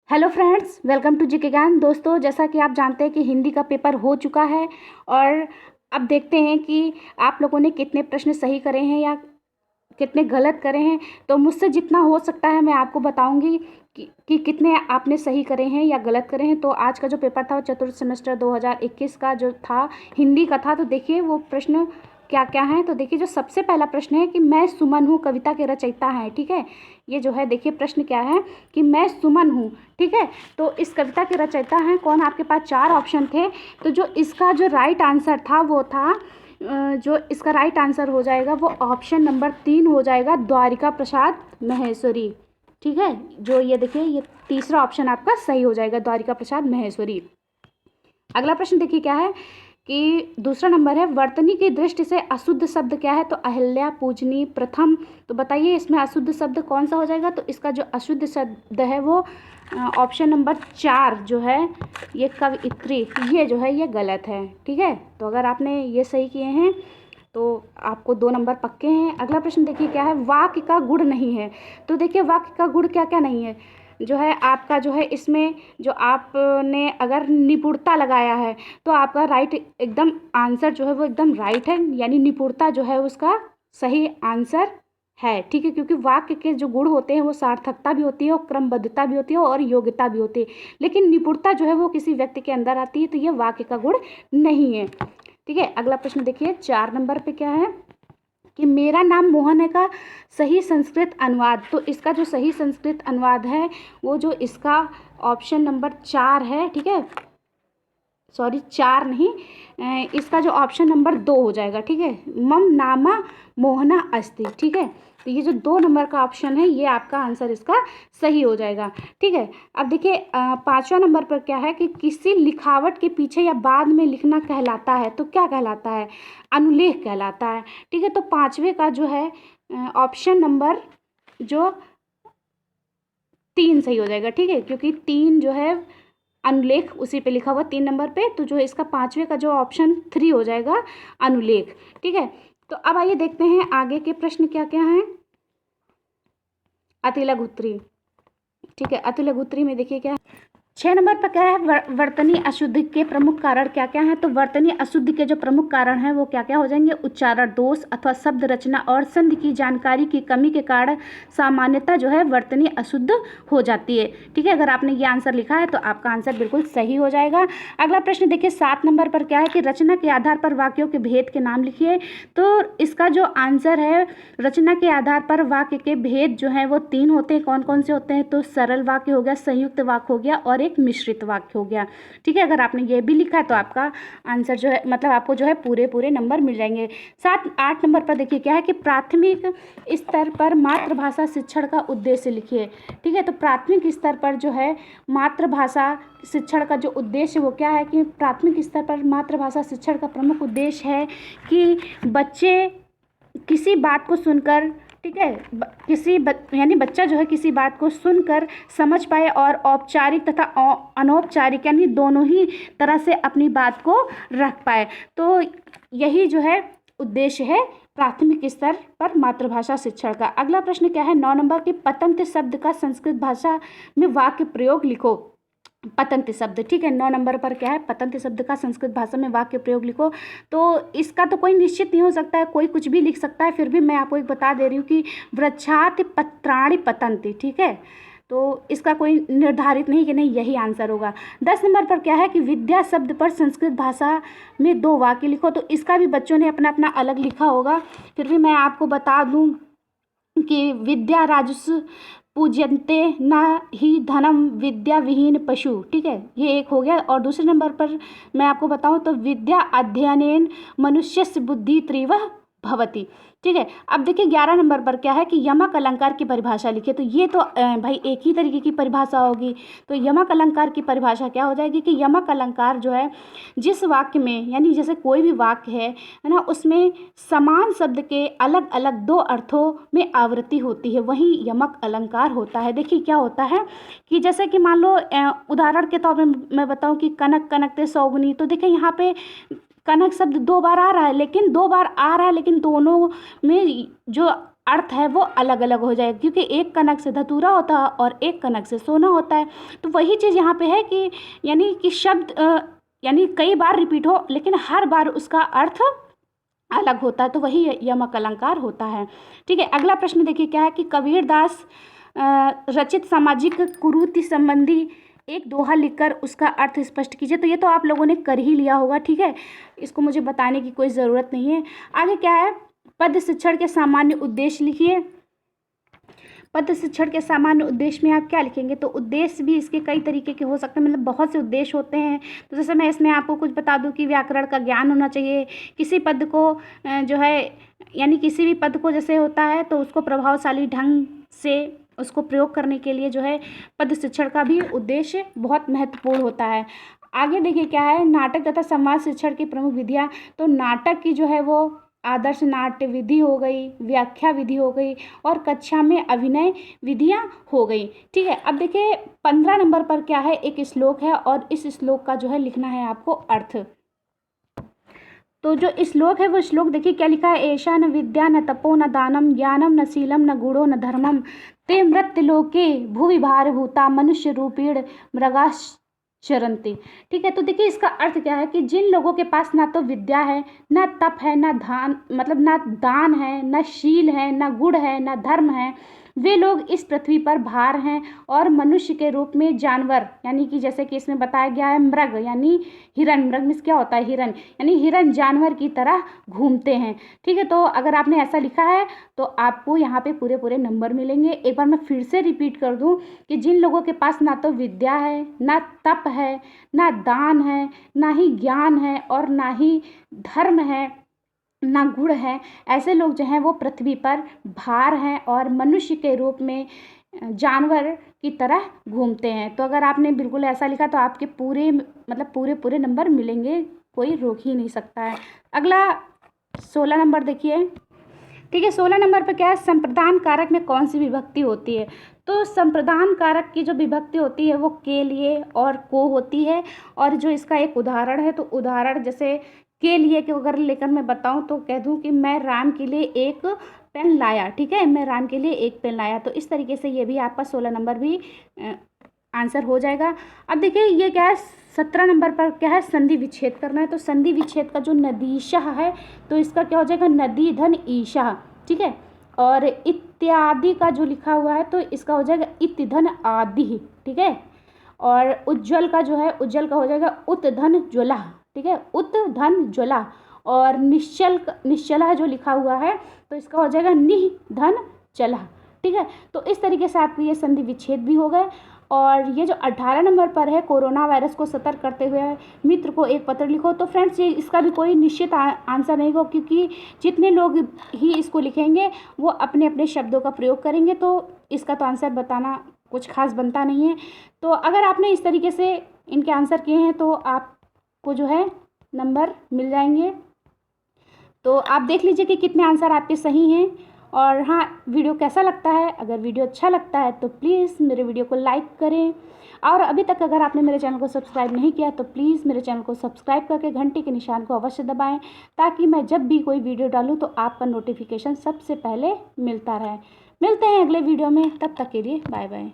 Hello friends, welcome to GK Gyan. दोस्तों, जैसा कि आप जानते हैं कि हिंदी का पेपर हो चुका है और अब देखते हैं कि आप लोगों ने कितने प्रश्न सही करे हैं या कितने गलत करे हैं। तो मुझसे जितना हो सकता है मैं आपको बताऊंगी कि कितने आपने सही करे हैं या गलत करे हैं। तो आज का जो पेपर था वो चतुर्थ सेमेस्टर 2021 का जो था, हिंदी का था। तो देखिए वो प्रश्न क्या क्या हैं। तो देखिए जो सबसे पहला प्रश्न है कि मैं सुमन हूँ कविता के रचयिता हैं। ठीक है, ये जो है देखिए प्रश्न क्या है कि मैं सुमन हूँ। ठीक है, तो इस कविता के रचयिता हैं कौन? आपके पास चार ऑप्शन थे। तो जो इसका जो राइट आंसर था वो था जो इसका राइट आंसर हो जाएगा वो ऑप्शन नंबर 3 हो जाएगा, द्वारिका प्रसाद महेश्वरी। ठीक है, जो ये देखिए ये तीसरा ऑप्शन आपका सही हो जाएगा, द्वारिका प्रसाद महेश्वरी। अगला प्रश्न देखिए क्या है कि दूसरा नंबर है, वर्तनी की दृष्टि से अशुद्ध शब्द क्या है? तो अहिल्या, पूजनी, प्रथम। तो बताइए इसमें अशुद्ध शब्द कौन सा हो जाएगा? तो इसका जो अशुद्ध शब्द है वो ऑप्शन नंबर 4 जो है ये कवयित्री, ये जो है ये गलत है। ठीक है, तो अगर आपने ये सही किए हैं तो आपको 2 नंबर पक्के हैं। अगला प्रश्न देखिए क्या है, वाक्य का गुण नहीं है। तो देखिए वाक्य का गुण क्या क्या नहीं है जो है आपका, जो है इसमें जो आपने अगर निपुणता लगाया है तो आपका राइट एकदम आंसर जो है वो एकदम राइट है, यानी निपुणता जो है उसका सही आंसर है। ठीक है, क्योंकि वाक्य के जो गुण होते हैं वो सार्थकता भी होती है और क्रमबद्धता भी होती है और योग्यता भी होती है, लेकिन निपुणता जो है वो किसी व्यक्ति के अंदर आती है, तो ये वाक्य का गुण नहीं है। ठीक है, अगला प्रश्न देखिए 4 नंबर पे क्या है कि मेरा नाम मोहन है का सही संस्कृत अनुवाद। तो इसका जो सही संस्कृत अनुवाद है वो जो इसका ऑप्शन नंबर 4 है। ठीक है, सॉरी 4 नहीं, इसका जो ऑप्शन नंबर 2 हो जाएगा। ठीक है, मम नामा मोहना अस्ति। ठीक है, तो ये जो 2 नंबर का ऑप्शन है ये आपका आंसर इसका सही हो जाएगा। ठीक है, अब देखिए 5वां नंबर पर क्या है कि किसी लिखावट के पीछे या बाद में लिखना कहलाता है। तो क्या कहलाता है? अनुलेख कहलाता है। ठीक है, तो 5वें का जो है ऑप्शन नंबर जो 3 सही हो जाएगा। ठीक है, क्योंकि 3 जो है अनुलेख उसी पे लिखा हुआ 3 नंबर पे, तो जो इसका 5वें का जो ऑप्शन 3 हो जाएगा अनुलेख। ठीक है, तो अब आइए देखते हैं आगे के प्रश्न क्या क्या हैं। अतिलघुत्री। ठीक है, अतिलघुत्री में देखिए क्या है, 6 नंबर पर क्या है, वर्तनी अशुद्धि के प्रमुख कारण क्या क्या हैं? तो वर्तनी अशुद्धि के जो प्रमुख कारण हैं वो क्या क्या हो जाएंगे? उच्चारण दोष अथवा शब्द रचना और संधि की जानकारी की कमी के कारण सामान्यतः जो है वर्तनी अशुद्ध हो जाती है। ठीक है, अगर आपने ये आंसर लिखा है तो आपका आंसर बिल्कुल सही हो जाएगा। अगला प्रश्न देखिए 7 नंबर पर क्या है कि रचना के आधार पर वाक्यों के भेद के नाम लिखिए। तो इसका जो आंसर है, रचना के आधार पर वाक्य के भेद जो है वो 3 होते हैं। कौन कौन से होते हैं? तो सरल वाक्य हो गया, संयुक्त वाक्य हो गया और एक मिश्रित वाक्य हो गया। ठीक है, अगर आपने ये भी लिखा है तो आपका आंसर जो है मतलब आपको जो है पूरे पूरे नंबर मिल जाएंगे। 7-8 नंबर पर देखिए क्या है कि प्राथमिक स्तर पर मातृभाषा शिक्षण का उद्देश्य लिखिए। ठीक है, तो प्राथमिक स्तर पर जो है मातृभाषा शिक्षण का जो उद्देश्य वो क्या है कि प्राथमिक स्तर पर मातृभाषा शिक्षण का प्रमुख उद्देश्य है कि बच्चे किसी बात को सुनकर, ठीक है, यानी बच्चा जो है किसी बात को सुनकर समझ पाए और औपचारिक तथा अनौपचारिक यानी दोनों ही तरह से अपनी बात को रख पाए। तो यही जो है उद्देश्य है प्राथमिक स्तर पर मातृभाषा शिक्षण का। अगला प्रश्न क्या है 9 नंबर की, पतंत शब्द का संस्कृत भाषा में वाक्य प्रयोग लिखो। पतंत शब्द, ठीक है, 9 नंबर पर क्या है, पतंत शब्द का संस्कृत भाषा में वाक्य प्रयोग लिखो। तो इसका तो कोई निश्चित नहीं हो सकता है, कोई कुछ भी लिख सकता है, फिर भी मैं आपको एक बता दे रही हूँ कि वृक्षाति पत्राणि पतंति। ठीक है, तो इसका कोई निर्धारित नहीं कि नहीं यही आंसर होगा। 10 नंबर पर क्या है कि विद्या शब्द पर संस्कृत भाषा में 2 वाक्य लिखो। तो इसका भी बच्चों ने अपना अपना अलग लिखा होगा, फिर भी मैं आपको बता दूँ कि विद्या राजस्व पूज्यन्ते न ही धनम विद्या विहीन पशु। ठीक है, ये एक हो गया। और दूसरे नंबर पर मैं आपको बताऊं तो विद्या अध्ययनेन मनुष्यस्य बुद्धि तीव्र भवति। ठीक है, अब देखिए 11 नंबर पर क्या है कि यमक अलंकार की परिभाषा लिखिए। तो ये तो भाई एक ही तरीके की परिभाषा होगी। तो यमक अलंकार की परिभाषा क्या हो जाएगी कि यमक अलंकार जो है जिस वाक्य में, यानी जैसे कोई भी वाक्य है ना, उसमें समान शब्द के अलग अलग 2 अर्थों में आवृत्ति होती है, वही यमक अलंकार होता है। देखिए क्या होता है कि जैसे कि मान लो उदाहरण के तौर पर मैं बताऊं कि कनक कनकते सौगुनी। तो देखिए यहाँ पे कनक शब्द 2 बार आ रहा है, लेकिन 2 बार आ रहा है, लेकिन दोनों में जो अर्थ है वो अलग अलग हो जाएगा, क्योंकि एक कनक से धतूरा होता है और एक कनक से सोना होता है। तो वही चीज़ यहाँ पे है कि यानी कि शब्द यानी कई बार रिपीट हो लेकिन हर बार उसका अर्थ अलग होता है, तो वही यमक अलंकार होता है। ठीक है, अगला प्रश्न देखिए क्या है कि कबीरदास रचित सामाजिक कुरीति संबंधी एक दोहा लिखकर उसका अर्थ स्पष्ट कीजिए। तो ये तो आप लोगों ने कर ही लिया होगा, ठीक है, इसको मुझे बताने की कोई ज़रूरत नहीं है। आगे क्या है, पद शिक्षण के सामान्य उद्देश्य लिखिए। पद शिक्षण के सामान्य उद्देश्य में आप क्या लिखेंगे, तो उद्देश्य भी इसके कई तरीके के हो सकते हैं, मतलब बहुत से उद्देश्य होते हैं। तो जैसे मैं इसमें आपको कुछ बता दूं कि व्याकरण का ज्ञान होना चाहिए, किसी पद को जो है यानी किसी भी पद को जैसे होता है तो उसको प्रभावशाली ढंग से उसको प्रयोग करने के लिए जो है पद शिक्षण का भी उद्देश्य बहुत महत्वपूर्ण होता है। आगे देखिए क्या है, नाटक तथा संवाद शिक्षण की प्रमुख विधियाँ। तो नाटक की जो है वो आदर्श नाट्य विधि हो गई, व्याख्या विधि हो गई और कक्षा में अभिनय विधियाँ हो गई। ठीक है, अब देखिए 15 नंबर पर क्या है, एक श्लोक है और इस श्लोक का जो है लिखना है आपको अर्थ। तो जो श्लोक है वो श्लोक देखिए क्या लिखा है, ऐशा न विद्या न तपो न दानम ज्ञानम न शीलम न गुणो न धर्मम ते मृत्युलोके भुवि भारभूता मनुष्य रूपीण मृगाश्चरन्ति। ठीक है, तो देखिए इसका अर्थ क्या है कि जिन लोगों के पास ना तो विद्या है, ना तप है, ना ना दान है, ना शील है, ना गुण है, ना धर्म है, वे लोग इस पृथ्वी पर भार हैं और मनुष्य के रूप में जानवर यानी कि जैसे कि इसमें बताया गया है मृग यानी हिरण, मृग में क्या होता है हिरण, यानी हिरण जानवर की तरह घूमते हैं। ठीक है, तो अगर आपने ऐसा लिखा है तो आपको यहाँ पे पूरे पूरे नंबर मिलेंगे। एक बार मैं फिर से रिपीट कर दूँ कि जिन लोगों के पास ना तो विद्या है, ना तप है, ना दान है, ना ही ज्ञान है और ना ही धर्म है, ना गुण है, ऐसे लोग जो हैं वो पृथ्वी पर भार हैं और मनुष्य के रूप में जानवर की तरह घूमते हैं। तो अगर आपने बिल्कुल ऐसा लिखा तो आपके पूरे मतलब पूरे पूरे नंबर मिलेंगे, कोई रोक ही नहीं सकता है। अगला 16 नंबर देखिए। ठीक है, 16 नंबर पर क्या है, संप्रदान कारक में कौन सी विभक्ति होती है। तो संप्रदान कारक की जो विभक्ति होती है वो के लिए और को होती है। और जो इसका एक उदाहरण है, तो उदाहरण जैसे के लिए कि अगर लेकर मैं बताऊं तो कह दूं कि मैं राम के लिए एक पेन लाया। ठीक है, मैं राम के लिए एक पेन लाया। तो इस तरीके से ये भी आपका 16 नंबर भी आंसर हो जाएगा। अब देखिए ये क्या है, 17 नंबर पर क्या है, संधि विच्छेद करना है। तो संधि विच्छेद का जो नदीशः है तो इसका क्या हो जाएगा, नदी धन ईशः। ठीक है, और इत्यादि का जो लिखा हुआ है तो इसका हो जाएगा इति धन आदि। ठीक है, और उज्ज्वल का जो है, उज्ज्वल का हो जाएगा उत धन ज्वला। ठीक है, उत धन ज्वला। और निश्चला जो लिखा हुआ है तो इसका हो जाएगा निह धन चला। ठीक है, तो इस तरीके से आपके ये संधि विच्छेद भी हो गए। और ये जो 18 नंबर पर है, कोरोना वायरस को सतर्क करते हुए मित्र को एक पत्र लिखो। तो फ्रेंड्स ये इसका भी कोई निश्चित आंसर नहीं हो, क्योंकि जितने लोग ही इसको लिखेंगे वो अपने अपने शब्दों का प्रयोग करेंगे, तो इसका तो आंसर बताना कुछ खास बनता नहीं है। तो अगर आपने इस तरीके से इनके आंसर किए हैं तो आपको जो है नंबर मिल जाएंगे। तो आप देख लीजिए कि कितने आंसर आपके सही हैं। और हाँ, वीडियो कैसा लगता है, अगर वीडियो अच्छा लगता है तो प्लीज़ मेरे वीडियो को लाइक करें। और अभी तक अगर आपने मेरे चैनल को सब्सक्राइब नहीं किया तो प्लीज़ मेरे चैनल को सब्सक्राइब करके घंटे के निशान को अवश्य दबाएं, ताकि मैं जब भी कोई वीडियो डालूं तो आपका नोटिफिकेशन सबसे पहले मिलता रहे। मिलते हैं अगले वीडियो में, तब तक के लिए बाय बाय।